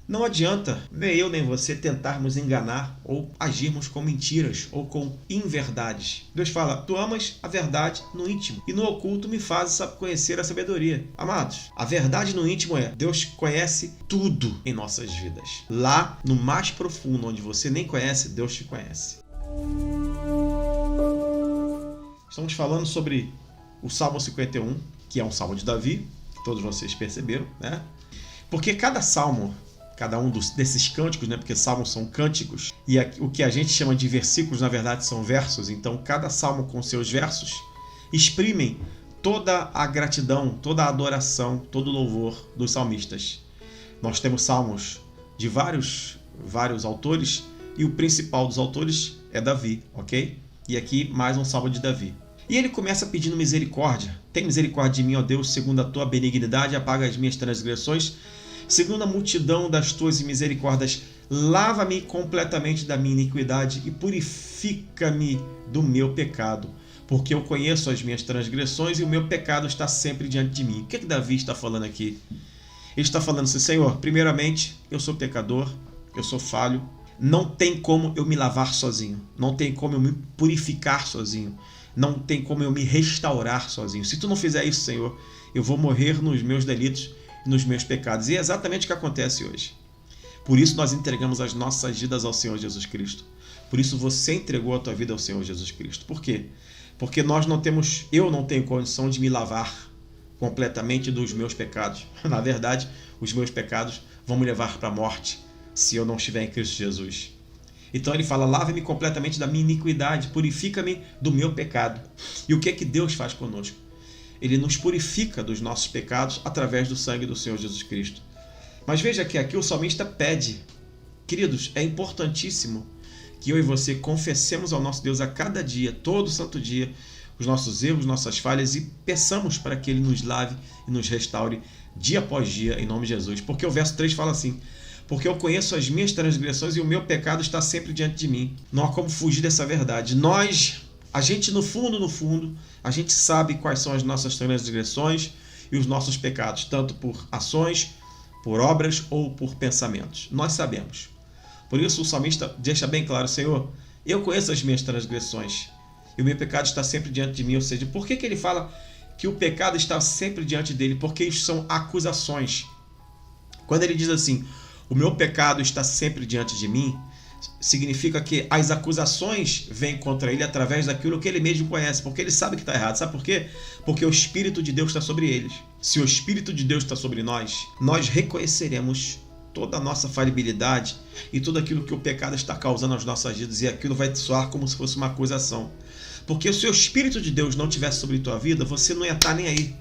Não adianta nem eu nem você tentarmos enganar ou agirmos com mentiras ou com inverdades. Deus fala, tu amas a verdade no íntimo e no oculto me fazes conhecer a sabedoria. Amados, a verdade no íntimo é, Deus conhece tudo em nossas vidas. Lá, no mais profundo, onde você nem conhece, Deus te conhece. Estamos falando sobre o Salmo 51, que é um salmo de Davi, que todos vocês perceberam, né? Porque cada salmo, cada um desses cânticos, né? Porque salmos são cânticos, e o que a gente chama de versículos, na verdade, são versos. Então, cada salmo com seus versos exprimem toda a gratidão, toda a adoração, todo o louvor dos salmistas. Nós temos salmos de vários autores, e o principal dos autores é Davi, ok? E aqui mais um salmo de Davi. E ele começa pedindo misericórdia. Tem misericórdia de mim, ó Deus, segundo a tua benignidade, apaga as minhas transgressões. Segundo a multidão das tuas misericórdias, lava-me completamente da minha iniquidade e purifica-me do meu pecado. Porque eu conheço as minhas transgressões e o meu pecado está sempre diante de mim. O que Davi está falando aqui? Ele está falando assim, Senhor, primeiramente, eu sou pecador, eu sou falho. Não tem como eu me lavar sozinho. Não tem como eu me purificar sozinho. Não tem como eu me restaurar sozinho. Se tu não fizer isso, Senhor, eu vou morrer nos meus delitos e nos meus pecados. E é exatamente o que acontece hoje. Por isso nós entregamos as nossas vidas ao Senhor Jesus Cristo. Por isso você entregou a tua vida ao Senhor Jesus Cristo. Por quê? Porque eu não tenho condição de me lavar completamente dos meus pecados. Na verdade, os meus pecados vão me levar para a morte se eu não estiver em Cristo Jesus. Então ele fala, lava-me completamente da minha iniquidade, purifica-me do meu pecado. E o que é que Deus faz conosco? Ele nos purifica dos nossos pecados através do sangue do Senhor Jesus Cristo. Mas veja que aqui o salmista pede, queridos, é importantíssimo que eu e você confessemos ao nosso Deus a cada dia, todo santo dia, os nossos erros, nossas falhas e peçamos para que Ele nos lave e nos restaure dia após dia, em nome de Jesus. Porque o verso 3 fala assim, porque eu conheço as minhas transgressões e o meu pecado está sempre diante de mim. Não há como fugir dessa verdade. A gente no fundo, a gente sabe quais são as nossas transgressões e os nossos pecados, tanto por ações, por obras ou por pensamentos. Nós sabemos. Por isso o salmista deixa bem claro, Senhor, eu conheço as minhas transgressões e o meu pecado está sempre diante de mim. Ou seja, por que ele fala que o pecado está sempre diante dele? Porque isso são acusações. Quando ele diz assim, o meu pecado está sempre diante de mim, significa que as acusações vêm contra ele através daquilo que ele mesmo conhece, porque ele sabe que está errado. Sabe por quê? Porque o Espírito de Deus está sobre eles. Se o Espírito de Deus está sobre nós, nós reconheceremos toda a nossa falibilidade e tudo aquilo que o pecado está causando nas nossas vidas, e aquilo vai soar como se fosse uma acusação. Porque se o Espírito de Deus não estivesse sobre a tua vida, você não ia estar nem aí.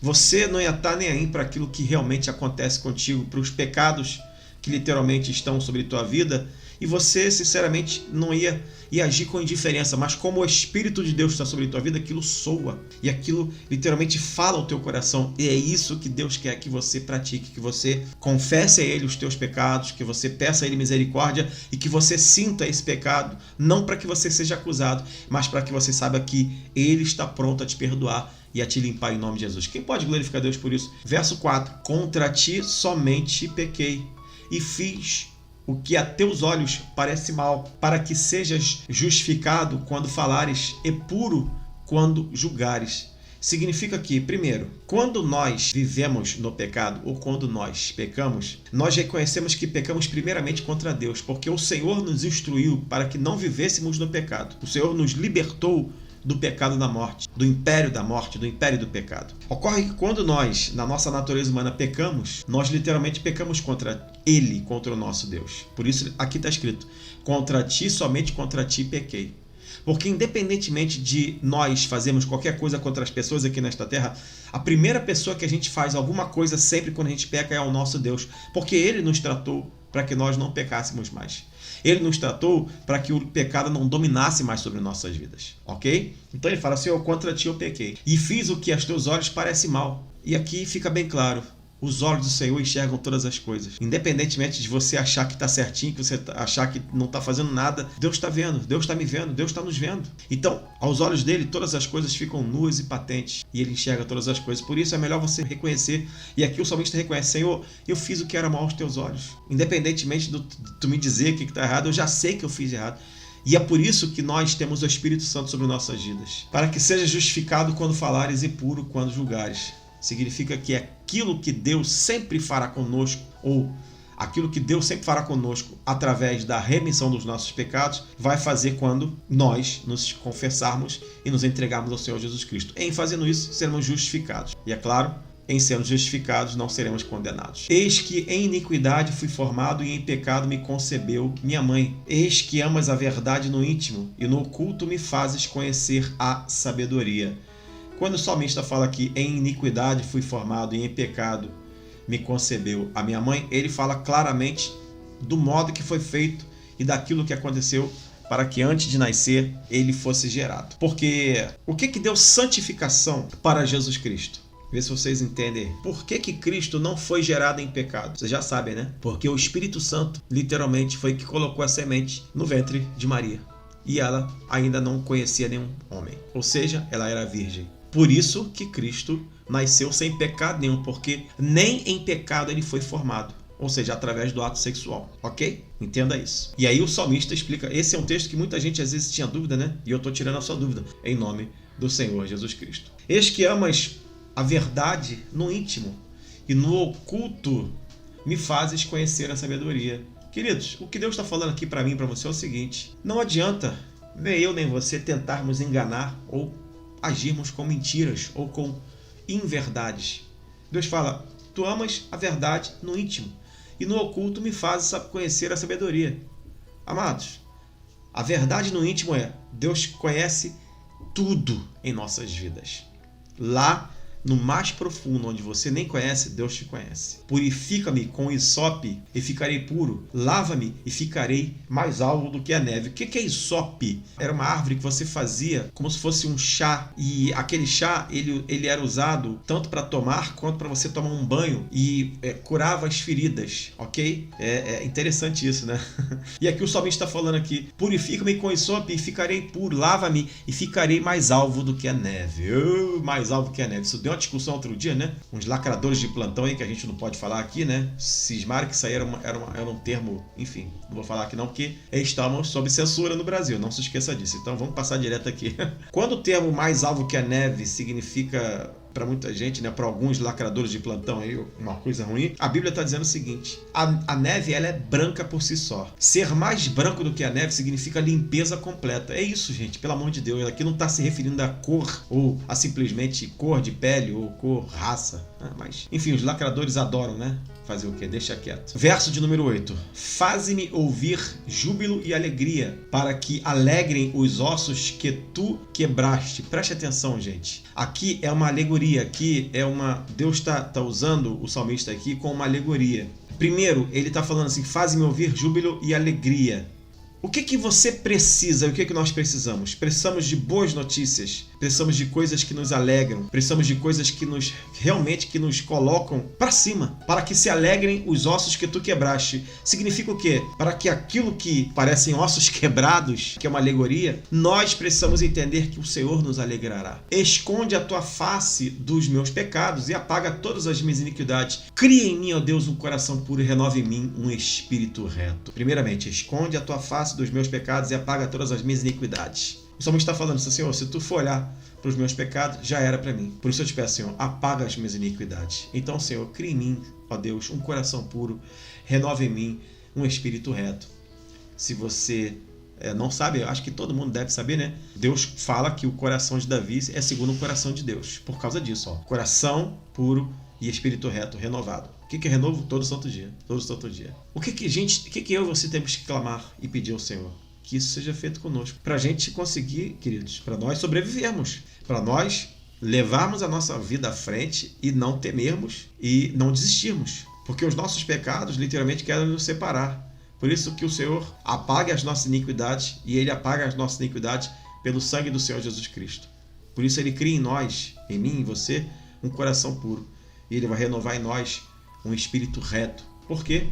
Você não ia estar nem aí para aquilo que realmente acontece contigo, para os pecados que literalmente estão sobre a tua vida, e você, sinceramente, não ia agir com indiferença, mas como o Espírito de Deus está sobre a tua vida, aquilo soa, e aquilo literalmente fala ao teu coração, e é isso que Deus quer que você pratique, que você confesse a Ele os teus pecados, que você peça a Ele misericórdia, e que você sinta esse pecado, não para que você seja acusado, mas para que você saiba que Ele está pronto a te perdoar e a te limpar em nome de Jesus. Quem pode glorificar Deus por isso? Verso 4, contra ti somente pequei, e fiz o que a teus olhos parece mal, para que sejas justificado quando falares e puro quando julgares. Significa que, primeiro, quando nós vivemos no pecado ou quando nós pecamos, nós reconhecemos que pecamos primeiramente contra Deus, porque o Senhor nos instruiu para que não vivêssemos no pecado. O Senhor nos libertou do pecado da morte, do império da morte, do império do pecado. Ocorre que quando nós, na nossa natureza humana, pecamos, nós literalmente pecamos contra Ele, contra o nosso Deus. Por isso aqui está escrito, contra ti, somente contra ti pequei. Porque independentemente de nós fazermos qualquer coisa contra as pessoas aqui nesta terra, a primeira pessoa que a gente faz alguma coisa sempre quando a gente peca é o nosso Deus. Porque Ele nos tratou para que nós não pecássemos mais. Ele nos tratou para que o pecado não dominasse mais sobre nossas vidas, ok? Então ele fala assim, contra ti eu pequei, e fiz o que aos teus olhos parece mal. E aqui fica bem claro, Os olhos do Senhor enxergam todas as coisas. Independentemente de você achar que está certinho, que você achar que não está fazendo nada, Deus está vendo, Deus está me vendo, Deus está nos vendo. Então, aos olhos dele, todas as coisas ficam nuas e patentes. E ele enxerga todas as coisas. Por isso é melhor você reconhecer. E aqui o salmista reconhece: Senhor, eu fiz o que era mal aos teus olhos. Independentemente de tu me dizer o que está errado, eu já sei que eu fiz errado. E é por isso que nós temos o Espírito Santo sobre nossas vidas. Para que seja justificado quando falares e puro quando julgares. Significa que aquilo que Deus sempre fará conosco, ou aquilo que Deus sempre fará conosco através da remissão dos nossos pecados, vai fazer quando nós nos confessarmos e nos entregarmos ao Senhor Jesus Cristo. Em fazendo isso, seremos justificados. E é claro, em sermos justificados, não seremos condenados. Eis que em iniquidade fui formado e em pecado me concebeu minha mãe. Eis que amas a verdade no íntimo e no oculto me fazes conhecer a sabedoria. Quando o salmista fala que em iniquidade fui formado e em pecado me concebeu a minha mãe, ele fala claramente do modo que foi feito e daquilo que aconteceu para que antes de nascer ele fosse gerado. Porque o que deu santificação para Jesus Cristo? Vê se vocês entendem. Por que Cristo não foi gerado em pecado? Vocês já sabem, né? Porque o Espírito Santo literalmente foi que colocou a semente no ventre de Maria. E ela ainda não conhecia nenhum homem. Ou seja, ela era virgem. Por isso que Cristo nasceu sem pecado nenhum, porque nem em pecado ele foi formado, ou seja, através do ato sexual, ok? Entenda isso. E aí o salmista explica, esse é um texto que muita gente às vezes tinha dúvida, né? E eu estou tirando a sua dúvida, em nome do Senhor Jesus Cristo. Eis que amas a verdade no íntimo, e no oculto me fazes conhecer a sabedoria. Queridos, o que Deus está falando aqui para mim e para você é o seguinte: não adianta nem eu nem você tentarmos enganar ou agirmos com mentiras ou com inverdades. Deus fala: tu amas a verdade no íntimo e no oculto me fazes conhecer a sabedoria. Amados, a verdade no íntimo é: Deus conhece tudo em nossas vidas. Lá no mais profundo, onde você nem conhece, Deus te conhece. Purifica-me com hisope e ficarei puro. Lava-me e ficarei mais alvo do que a neve. O que é hisope? Era uma árvore que você fazia como se fosse um chá. E aquele chá, ele era usado tanto para tomar quanto para você tomar um banho. E curava as feridas, ok? É interessante isso, né? E aqui o salmista está falando aqui: purifica-me com hisope e ficarei puro. Lava-me e ficarei mais alvo do que a neve. Mais alvo que a neve. Isso deu uma discussão outro dia, né? Uns lacradores de plantão aí que a gente não pode falar aqui, né? Cismaram que isso aí era um termo, enfim, não vou falar aqui não, porque estamos sob censura no Brasil, não se esqueça disso. Então vamos passar direto aqui. Quando o termo mais alvo que a neve significa, para muita gente, né, para alguns lacradores de plantão aí, uma coisa ruim, a Bíblia está dizendo o seguinte: a neve, ela é branca por si só. Ser mais branco do que a neve significa limpeza completa. É isso, gente, pelo amor de Deus. Aqui não está se referindo a cor ou a simplesmente cor de pele ou cor, raça. Mas, enfim, os lacradores adoram, né? Fazer o quê? Deixa quieto. Verso de número 8. Faze-me ouvir júbilo e alegria, para que alegrem os ossos que tu quebraste. Preste atenção, gente. Aqui é uma alegoria. Aqui é uma... Deus está usando o salmista aqui com uma alegoria. Primeiro, ele está falando assim: faze-me ouvir júbilo e alegria. O que você precisa? O que nós precisamos? Precisamos de boas notícias. Precisamos de coisas que nos alegram. Precisamos de coisas que realmente nos colocam para cima. Para que se alegrem os ossos que tu quebraste. Significa o quê? Para que aquilo que parecem ossos quebrados, que é uma alegoria, nós precisamos entender que o Senhor nos alegrará. Esconde a tua face dos meus pecados e apaga todas as minhas iniquidades. Cria em mim, ó Deus, um coração puro e renova em mim um espírito reto. Primeiramente, esconde a tua face dos meus pecados e apaga todas as minhas iniquidades. O salmista está falando assim: Senhor, se tu for olhar para os meus pecados, já era para mim. Por isso eu te peço, Senhor, apaga as minhas iniquidades. Então, Senhor, cria em mim, ó Deus, um coração puro, renova em mim um espírito reto. Se você não sabe, acho que todo mundo deve saber, né? Deus fala que o coração de Davi é segundo o coração de Deus. Por causa disso, ó, coração puro e espírito reto, renovado. O que é renovo? Todo santo dia. Todo santo dia. O que eu e você temos que clamar e pedir ao Senhor? Que isso seja feito conosco. Para a gente conseguir, queridos, para nós sobrevivermos. Para nós levarmos a nossa vida à frente e não temermos e não desistirmos. Porque os nossos pecados literalmente querem nos separar. Por isso que o Senhor apaga as nossas iniquidades e Ele apaga as nossas iniquidades pelo sangue do Senhor Jesus Cristo. Por isso Ele cria em nós, em mim, em você, um coração puro. E Ele vai renovar em nós um espírito reto. Por quê?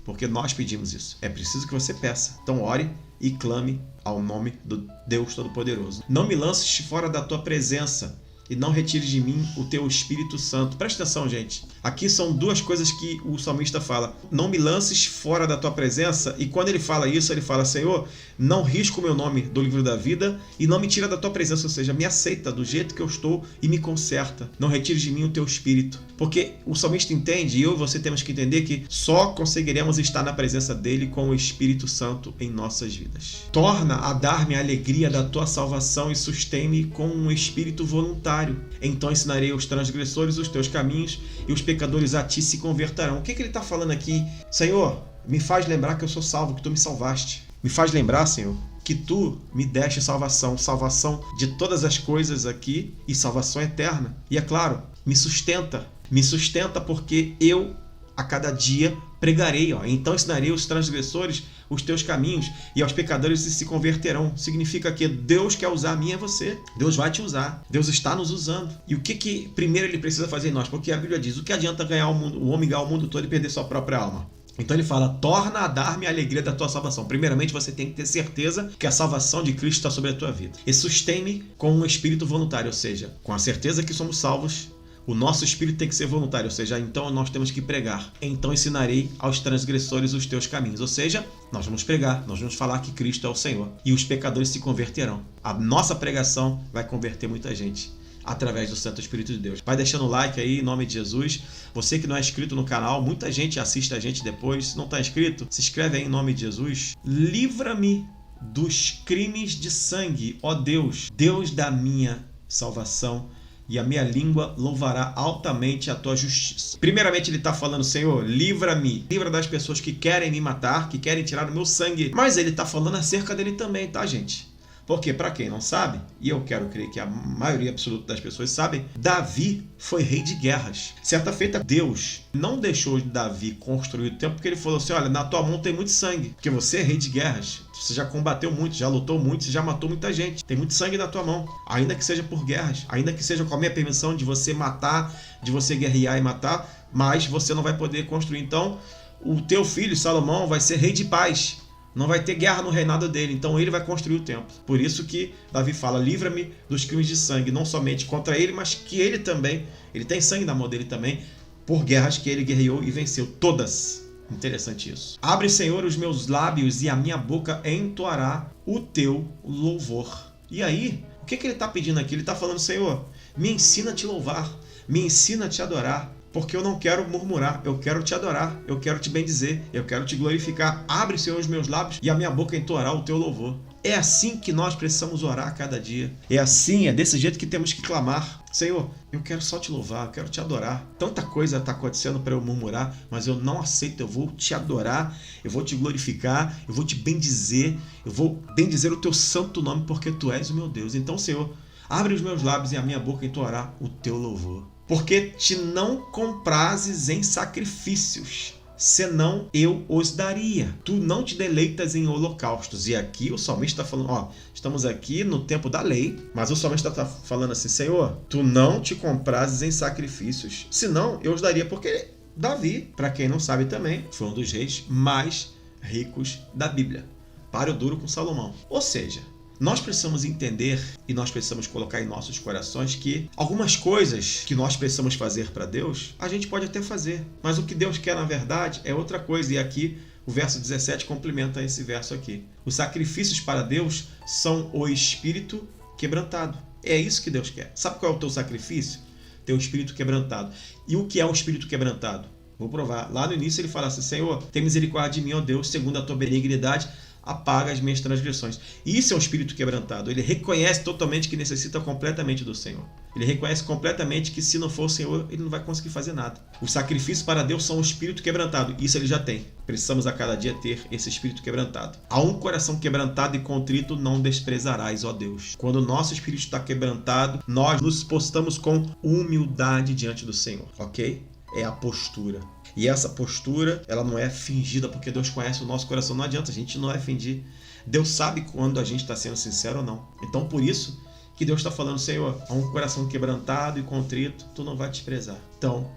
Porque nós pedimos isso. É preciso que você peça. Então ore e clame ao nome do Deus Todo-Poderoso. Não me lances fora da tua presença e não retires de mim o teu Espírito Santo. Presta atenção, gente. Aqui são duas coisas que o salmista fala. Não me lances fora da tua presença. E quando ele fala isso, ele fala: Senhor, não risca o meu nome do livro da vida e não me tira da tua presença. Ou seja, me aceita do jeito que eu estou e me conserta. Não retires de mim o teu Espírito. Porque o salmista entende, e eu e você temos que entender, que só conseguiremos estar na presença dele com o Espírito Santo em nossas vidas. Torna a dar-me a alegria da tua salvação e sustém-me com um espírito voluntário. Então ensinarei aos transgressores os teus caminhos e os pecadores a ti se converterão. O que ele está falando aqui? Senhor, me faz lembrar que eu sou salvo, que tu me salvaste. Me faz lembrar, Senhor, que tu me deste salvação, salvação de todas as coisas aqui e salvação eterna. E é claro, me sustenta porque eu a cada dia pregarei. Então ensinarei aos transgressores os teus caminhos e aos pecadores se converterão. Significa que Deus quer usar a mim e você. Deus vai te usar. Deus está nos usando. E o que primeiro ele precisa fazer em nós? Porque a Bíblia diz: o que adianta ganhar o homem ganhar o mundo todo e perder sua própria alma? Então ele fala: torna a dar-me a alegria da tua salvação. Primeiramente você tem que ter certeza que a salvação de Cristo está sobre a tua vida. E sustém-me com um espírito voluntário, ou seja, com a certeza que somos salvos. O nosso espírito tem que ser voluntário, ou seja, então nós temos que pregar. Então ensinarei aos transgressores os teus caminhos, ou seja, nós vamos pregar, nós vamos falar que Cristo é o Senhor e os pecadores se converterão. A nossa pregação vai converter muita gente através do Santo Espírito de Deus. Vai deixando o like aí em nome de Jesus. Você que não é inscrito no canal, muita gente assiste a gente depois. Se não está inscrito, se inscreve aí em nome de Jesus. Livra-me dos crimes de sangue, ó Deus, Deus da minha salvação, e a minha língua louvará altamente a tua justiça. Primeiramente ele está falando: Senhor, livra-me, livra das pessoas que querem me matar, que querem tirar o meu sangue. Mas ele está falando acerca dele também, tá, gente? Porque, para quem não sabe, e eu quero crer que a maioria absoluta das pessoas sabem, Davi foi rei de guerras. Certa feita, Deus não deixou Davi construir o templo, porque ele falou assim: olha, na tua mão tem muito sangue, porque você é rei de guerras. Você já combateu muito, já lutou muito, você já matou muita gente. Tem muito sangue na tua mão, ainda que seja por guerras, ainda que seja com a minha permissão de você matar, de você guerrear e matar, mas você não vai poder construir. Então, o teu filho, Salomão, vai ser rei de paz. Não vai ter guerra no reinado dele, então ele vai construir o templo. Por isso que Davi fala: livra-me dos crimes de sangue, não somente contra ele, mas que ele também, ele tem sangue na mão dele também, por guerras que ele guerreou e venceu todas. Interessante isso. Abre, Senhor, os meus lábios e a minha boca entoará o teu louvor. E aí, o que ele está pedindo aqui? Ele está falando: Senhor, me ensina a te louvar, me ensina a te adorar. Porque eu não quero murmurar, eu quero te adorar, eu quero te bendizer, eu quero te glorificar. Abre, Senhor, os meus lábios e a minha boca entoará o teu louvor. É assim que nós precisamos orar a cada dia. É assim, é desse jeito que temos que clamar. Senhor, eu quero só te louvar, eu quero te adorar. Tanta coisa está acontecendo para eu murmurar, mas eu não aceito. Eu vou te adorar, eu vou te glorificar, eu vou te bendizer, eu vou bendizer o teu santo nome, porque tu és o meu Deus. Então, Senhor, abre os meus lábios e a minha boca entoará o teu louvor. Porque te não comprases em sacrifícios, senão eu os daria. Tu não te deleitas em holocaustos. E aqui o salmista está falando, estamos aqui no tempo da lei, mas o salmista está falando assim: Senhor, tu não te comprases em sacrifícios, senão eu os daria. Porque Davi, para quem não sabe também, foi um dos reis mais ricos da Bíblia. Páreo duro com Salomão. Ou seja, nós precisamos entender e nós precisamos colocar em nossos corações que algumas coisas que nós precisamos fazer para Deus, a gente pode até fazer. Mas o que Deus quer, na verdade, é outra coisa. E aqui o verso 17 complementa esse verso aqui. Os sacrifícios para Deus são o espírito quebrantado. É isso que Deus quer. Sabe qual é o teu sacrifício? Teu espírito quebrantado. E o que é um espírito quebrantado? Vou provar. Lá no início ele fala assim: Senhor, tem misericórdia de mim, ó Deus, segundo a tua benignidade, apaga as minhas transgressões. Isso é um espírito quebrantado. Ele reconhece totalmente que necessita completamente do Senhor. Ele reconhece completamente que se não for o Senhor, ele não vai conseguir fazer nada. Os sacrifícios para Deus são um espírito quebrantado. Isso ele já tem. Precisamos a cada dia ter esse espírito quebrantado. A um coração quebrantado e contrito não desprezarás, ó Deus. Quando o nosso espírito está quebrantado, nós nos postamos com humildade diante do Senhor, ok? É a postura. E essa postura, ela não é fingida, porque Deus conhece o nosso coração. Não adianta, a gente não vai fingir. Deus sabe quando a gente está sendo sincero ou não. Então, por isso que Deus está falando: Senhor, a um coração quebrantado e contrito, tu não vai desprezar. Então,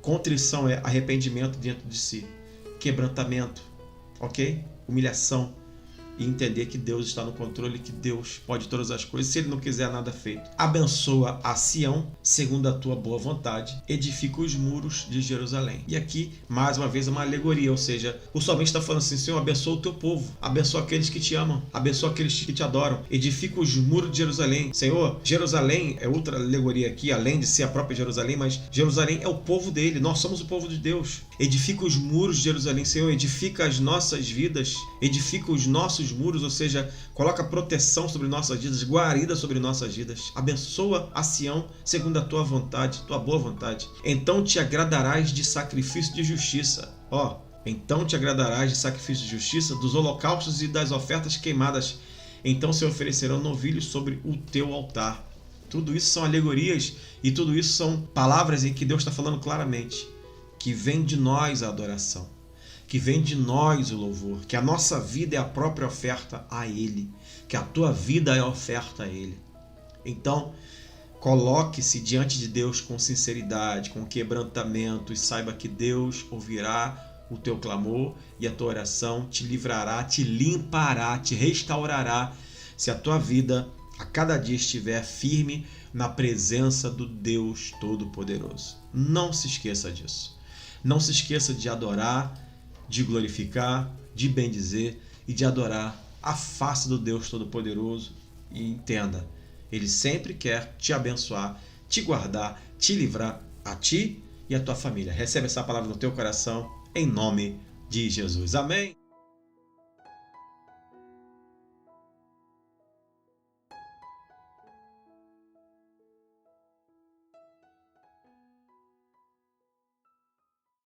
Contrição é arrependimento dentro de si, quebrantamento, ok? Humilhação. E entender que Deus está no controle, que Deus pode todas as coisas, se Ele não quiser nada feito. Abençoa a Sião, segundo a tua boa vontade, edifica os muros de Jerusalém. E aqui, mais uma vez, é uma alegoria, ou seja, o salmista está falando assim, Senhor, abençoa o teu povo, abençoa aqueles que te amam, abençoa aqueles que te adoram, edifica os muros de Jerusalém. Senhor, Jerusalém é outra alegoria aqui, além de ser a própria Jerusalém, mas Jerusalém é o povo dele, nós somos o povo de Deus. Edifica os muros de Jerusalém, Senhor, edifica as nossas vidas, edifica os nossos muros, ou seja, coloca proteção sobre nossas vidas, guarida sobre nossas vidas. Abençoa a Sião segundo a tua vontade, tua boa vontade. Então te agradarás de sacrifício de justiça. Então te agradarás de sacrifício de justiça, dos holocaustos e das ofertas queimadas. Então se oferecerão novilhos sobre o teu altar. Tudo isso são alegorias e tudo isso são palavras em que Deus está falando claramente que vem de nós a adoração, que vem de nós o louvor, que a nossa vida é a própria oferta a Ele, que a tua vida é a oferta a Ele. Então, coloque-se diante de Deus com sinceridade, com quebrantamento e saiba que Deus ouvirá o teu clamor e a tua oração, te livrará, te limpará, te restaurará, se a tua vida a cada dia estiver firme na presença do Deus Todo-Poderoso. Não se esqueça disso. Não se esqueça de adorar, de glorificar, de bendizer e de adorar a face do Deus Todo-Poderoso. E entenda, Ele sempre quer te abençoar, te guardar, te livrar a ti e a tua família. Recebe essa palavra no teu coração, em nome de Jesus. Amém?